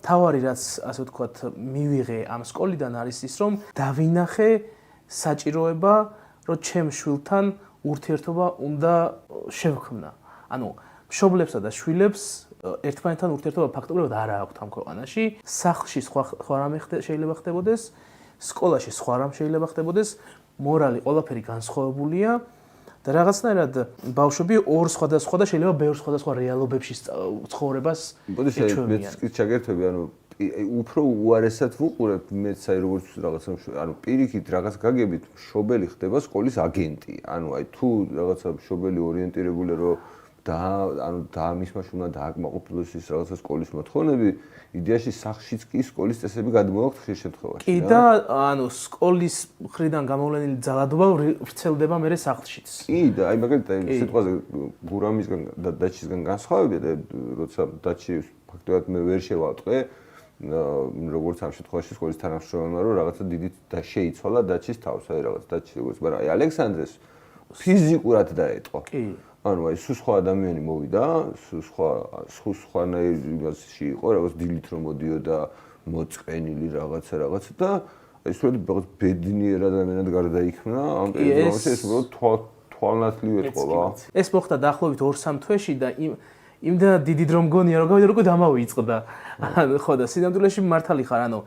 თავარი რაც ასე ვთქვათ მივიღე ამ სკოლიდან არის ის რომ დავინახე საჭიროება რომ ჩემ შვილთან ურთიერთობა უნდა შევქმნა. ანუ მშობლებსა და შვილებს ერთმანეთთან ურთიერთობა ფაქტობრივად არ აქვს ამ ქვეყანაში. სახლში სხვა რამე შეიძლება ხდებოდეს, სკოლაში სხვა რამ შეიძლება ხდებოდეს, მორალი ყველაფერი განსხვავებულია და რაღაცნაირად ბავშვები ორ სხვადასხვა და შეიძლება ბევრ სხვადასხვა რეალობებში ცხოვრებას ეჩვევიან. მეც კი ჩაგერთვები, ანუ უფრო უარესად ვუყურებ მეც აი როგორც რაღაცა ანუ პირიქით რაღაც გაგებით მშობელი ხდება სკოლის აგენტი. ანუ აი თუ რაღაცა მშობელი ორიენტირებულია რომ ანუ დაამისმა შუმა დააკმაყოფილოს ის რაღაცა სკოლის მოთხოვნები, იდეაში სახლშიც კი სკოლის წესები გადმოაქვთ ხშირ შემთხვევაში. კი და ანუ სკოლის მხრიდან გამოვლენილი ძალადობა ვრცელდება მერე სახლშიც. კი და აი მაგალითად სიტყვაზე გურამისგან და დაჩისგან განსხვავებით და როცა დაჩი ფაქტობრივად მე ვერ შევატყე როგორც ამ შემთხვევაში სკოლის თანამშრომელმა რომ რაღაცა დიდი და შეიცვალა დაჩის თავს, აი რაღაც დაჩი როგორც, მაგრამ აი ალექსანდრეს ფიზიკურად დაეტყო. კი. ანუ აი სულ სხვა ადამიანი მოვიდა, სულ სხვანაირი იმაში იყო, რაღაც დილით რომ მოდიოდა მოწყენილი რაღაცა და აი სულ რაღაც ბედნიერ ადამიანად გარდაიქმნა ამ პერიოდში ეს უბრალოდ თვალნათლივ ეტყობა. ეს მოხდა დაახლოებით 2-3 თვეში და იმდენად დიდი დრო მგონია რომ გავიდა როგორ დამავიწყდა. ხო და სინამდვილეში მართალი ხარ, ანუ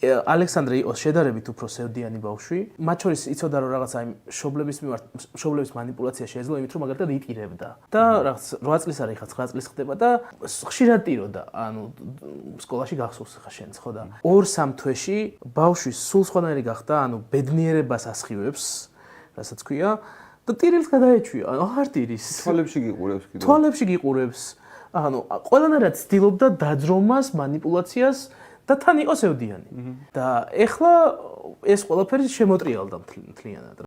ალექსანდრე იყო შედარებით უფრო სევდიანი ბავშვი. მათ შორის იცოდა რომ რაღაცა იმ მშობლების მანიპულაცია შეეძლო იმით რომ მაგალითად იტირებდა. და რაღაც 8 წლის არის ხა 9 წლის ხდება და ხშირად ტიროდა. ანუ სკოლაში გახსოვს ხა შენც ხო და 2-3 თვეში ბავშვი სულ სხვანაირი გახდა, ანუ ბედნიერებას ასხივებს, რასაც ქვია და ტირილს გადაეჩვია. ანუ აღარ ტირის. თვალებში გიყურებს კიდე. თვალებში გიყურებს. ანუ ყველანაირად ცდილობდა დაძრომას, მანიპულაციას და თან იყო სევდიანი. და ეხლა ეს ყველაფერი შემოტრიალდა მთლიანად.